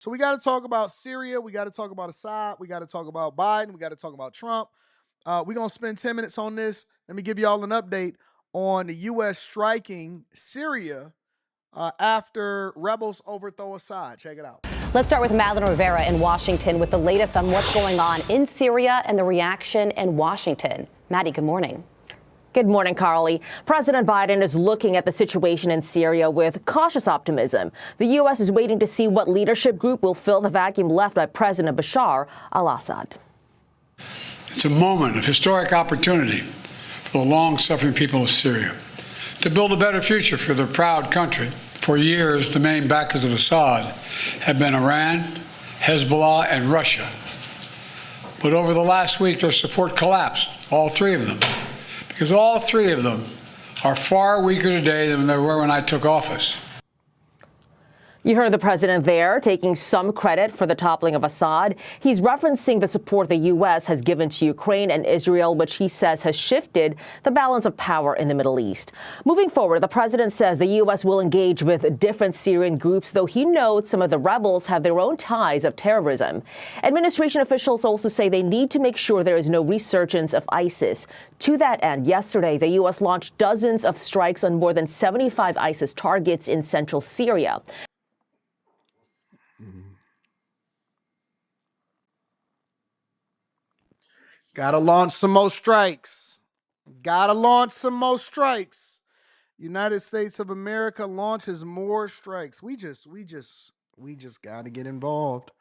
So we got to talk about Syria. We got to talk about Assad. We got to talk about Biden. We got to talk about Trump. We're going to spend 10 minutes on this. Let me give you all an update on the U.S. striking Syria after rebels overthrow Assad. Check it out. Let's start with Madeline Rivera in Washington with the latest on what's going on in Syria and the reaction in Washington. Maddie, good morning. Good morning, Carly. President Biden is looking at the situation in Syria with cautious optimism. The U.S. is waiting to see what leadership group will fill the vacuum left by President Bashar al-Assad. It's a moment of historic opportunity for the long-suffering people of Syria to build a better future for their proud country. For years, the main backers of Assad have been Iran, Hezbollah, and Russia. But over the last week, their support collapsed, all three of them. Because all three of them are far weaker today than they were when I took office. You heard the president there taking some credit for the toppling of Assad. He's referencing the support the U.S. has given to Ukraine and Israel, which he says has shifted the balance of power in the Middle East. Moving forward, the president says the U.S. will engage with different Syrian groups, though he notes some of the rebels have their own ties of terrorism. Administration officials also say they need to make sure there is no resurgence of ISIS. To that end, yesterday, the U.S. launched dozens of strikes on more than 75 ISIS targets in central Syria. Gotta launch some more strikes. Gotta launch some more strikes. United States of America launches more strikes. We just gotta get involved.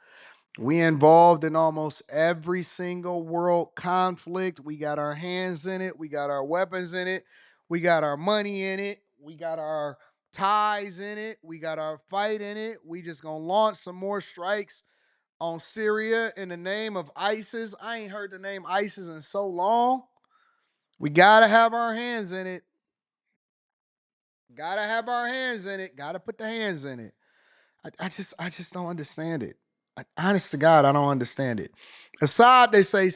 We involved in almost every single world conflict. We got our hands in it. We got our weapons in it. We got our money in it. We got our ties in it. We got our fight in it. We just gonna launch some more strikes on Syria in the name of ISIS. I ain't heard the name ISIS in so long. We gotta have our hands in it. Gotta have our hands in it. Gotta put the hands in it. I just don't understand it. Honest to God, I don't understand it. Assad, they say,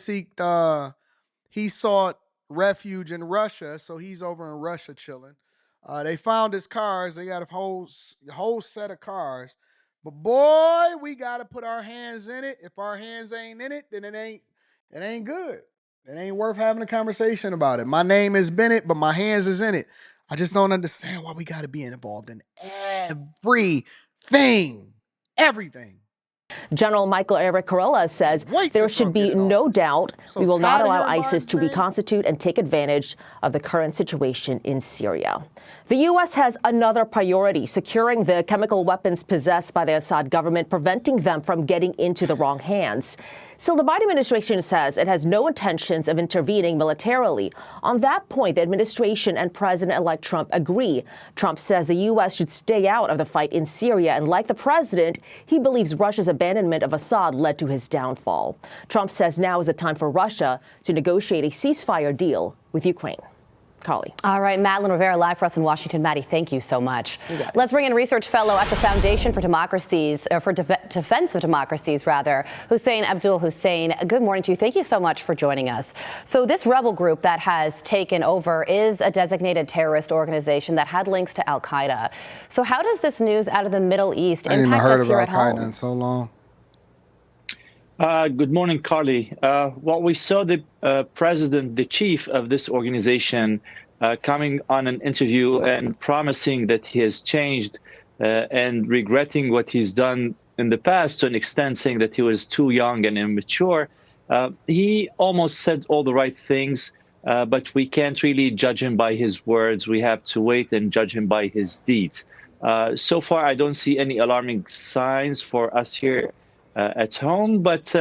he sought refuge in Russia, so he's over in Russia chilling. They found his cars. They got a whole set of cars. But boy, we gotta put our hands in it. If our hands ain't in it, then it ain't good. It ain't worth having a conversation about it. My name is Bennett, but my hands is in it. I just don't understand why we gotta be involved in everything. Everything. General Michael Eric Corella says there should be no doubt we will not allow ISIS to reconstitute and take advantage of the current situation in Syria. The U.S. has another priority, securing the chemical weapons possessed by the Assad government, preventing them from getting into the wrong hands. Still, the Biden administration says it has no intentions of intervening militarily. On that point, the administration and President-elect Trump agree. Trump says the U.S. should stay out of the fight in Syria, and like the president, he believes Russia's abandonment of Assad led to his downfall. Trump says now is the time for Russia to negotiate a ceasefire deal with Ukraine. Carly. All right, Madeline Rivera live for us in Washington. Maddie, thank you so much. Let's bring in research fellow at the Foundation for Democracies, or for Defense of Democracies, rather, Hussein Abdul Hussein. Good morning to you. Thank you so much for joining us. So this rebel group that has taken over is a designated terrorist organization that had links to al-Qaeda. So how does this news out of the Middle East impact us here at home? I ain't heard of al-Qaeda in so long. Good morning, Carly. Well, we saw the president, the chief of this organization, coming on an interview and promising that he has changed and regretting what he's done in the past, to an extent saying that he was too young and immature. He almost said all the right things, but we can't really judge him by his words. We have to wait and judge him by his deeds. So far, I don't see any alarming signs for us here at home, but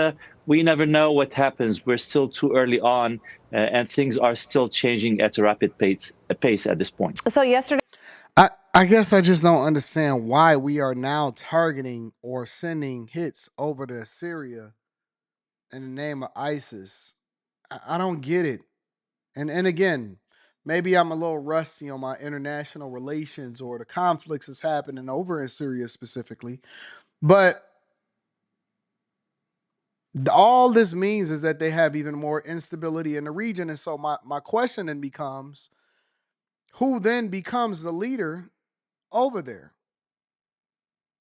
we never know what happens. We're still too early on, and things are still changing at a rapid pace at this point. So yesterday, I guess I just don't understand why we are now targeting or sending hits over to Syria in the name of ISIS. I don't get it. And again, maybe I'm a little rusty on my international relations or the conflicts that's happening over in Syria specifically, but all this means is that they have even more instability in the region. And so my question then becomes, who then becomes the leader over there?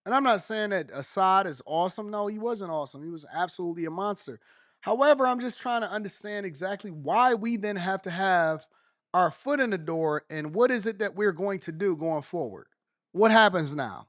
And I'm not saying that Assad is awesome. No, he wasn't awesome. He was absolutely a monster. However, I'm just trying to understand exactly why we then have to have our foot in the door and what is it that we're going to do going forward? What happens now?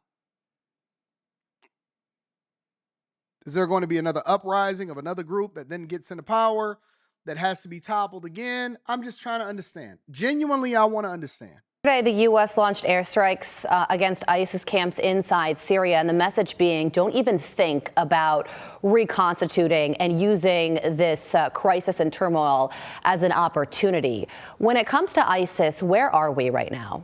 Is there going to be another uprising of another group that then gets into power that has to be toppled again? I'm just trying to understand. Genuinely, I want to understand. Today, the U.S. launched airstrikes against ISIS camps inside Syria, and the message being, don't even think about reconstituting and using this crisis and turmoil as an opportunity. When it comes to ISIS, where are we right now?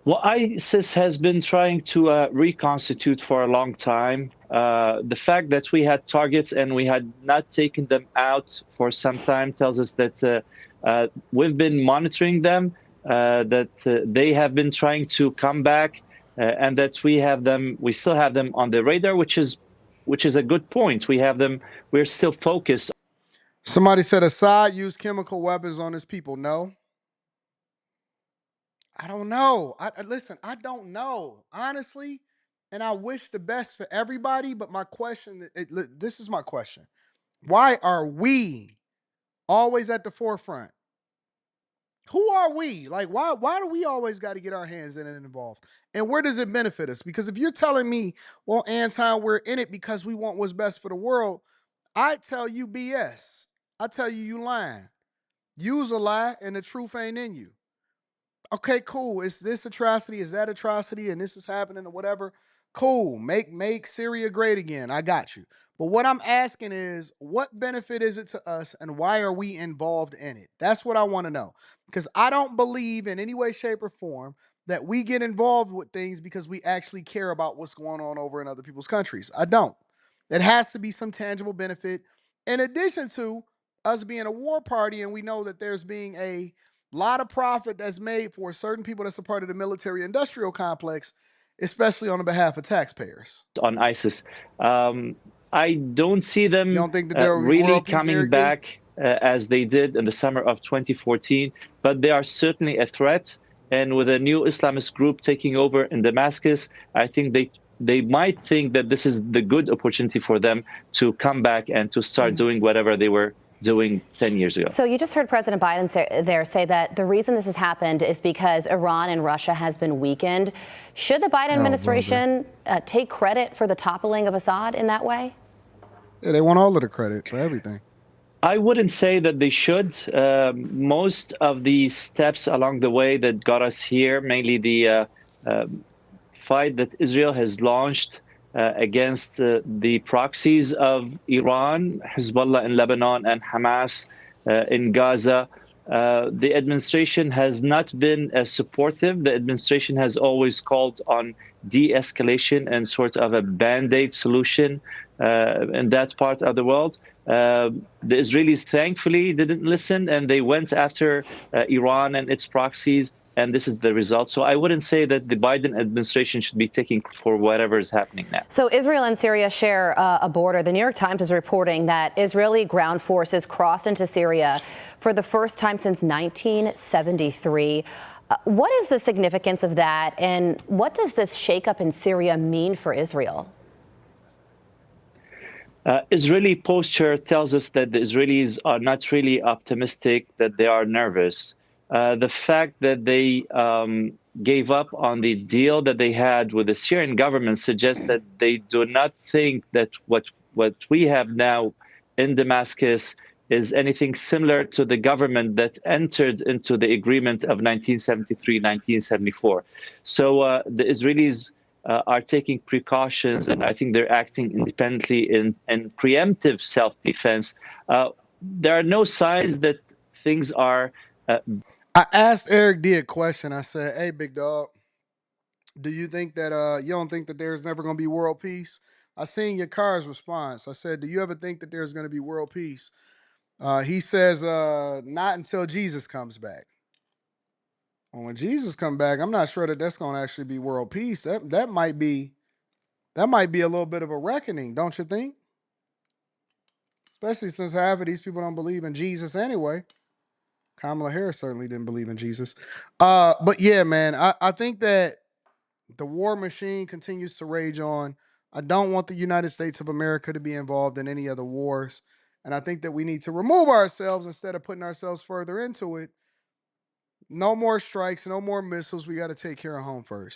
Well, ISIS has been trying to reconstitute for a long time. The fact that we had targets and we had not taken them out for some time tells us that we've been monitoring them, that they have been trying to come back, and that we still have them on the radar, which is a good point. We're still focused. Somebody said Assad used chemical weapons on his people. No. I don't know. Listen, I don't know, honestly, and I wish the best for everybody. But my question, this is my question: why are we always at the forefront? Who are we? Like, why do we always got to get our hands in it and involved? And where does it benefit us? Because if you're telling me, well, Anton, we're in it because we want what's best for the world, I tell you BS. I tell you lying. Use a lie, and the truth ain't in you. Okay, cool. Is this atrocity? Is that atrocity? And this is happening or whatever. Cool. Make Syria great again. I got you. But what I'm asking is, what benefit is it to us, and why are we involved in it? That's what I want to know. Because I don't believe in any way, shape, or form that we get involved with things because we actually care about what's going on over in other people's countries. I don't. It has to be some tangible benefit, in addition to us being a war party, and we know that there's being a lot of profit that's made for certain people that's a part of the military industrial complex, especially on the behalf of taxpayers. On ISIS, I don't see them You don't think that they're really coming back as they did in the summer of 2014, but they are certainly a threat. And with a new Islamist group taking over in Damascus, I think they might think that this is the good opportunity for them to come back and to start doing whatever they were doing 10 years ago. So you just heard President Biden say that the reason this has happened is because Iran and Russia has been weakened. Should the Biden administration take credit for the toppling of Assad in that way? Yeah, they want all of the credit for everything. I wouldn't say that they should. Most of the steps along the way that got us here, mainly the fight that Israel has launched against the proxies of Iran, Hezbollah in Lebanon, and Hamas in Gaza. The administration has not been as supportive. The administration has always called on de-escalation and sort of a band-aid solution in that part of the world. The Israelis thankfully didn't listen, and they went after Iran and its proxies. And this is the result. So I wouldn't say that the Biden administration should be taking for whatever is happening now. So Israel and Syria share a border. The New York Times is reporting that Israeli ground forces crossed into Syria for the first time since 1973. What is the significance of that? And what does this shakeup in Syria mean for Israel? Israeli posture tells us that the Israelis are not really optimistic, that they are nervous. The fact that they gave up on the deal that they had with the Syrian government suggests that they do not think that what we have now in Damascus is anything similar to the government that entered into the agreement of 1973, 1974. So the Israelis are taking precautions, and I think they're acting independently in preemptive self-defense. There are no signs that things are... I asked Eric D a question. I said, hey, big dog, do you think that you don't think that there's never going to be world peace? I seen your car's response. I said, do you ever think that there's going to be world peace? He says, not until Jesus comes back. Well, when Jesus comes back, I'm not sure that that's going to actually be world peace. That might be a little bit of a reckoning, don't you think? Especially since half of these people don't believe in Jesus anyway. Kamala Harris certainly didn't believe in Jesus. But yeah, man, I think that The war machine continues to rage on. I don't want the United States of America to be involved in any other wars. And I think that we need to remove ourselves instead of putting ourselves further into it. No more strikes, no more missiles. We got to take care of home first.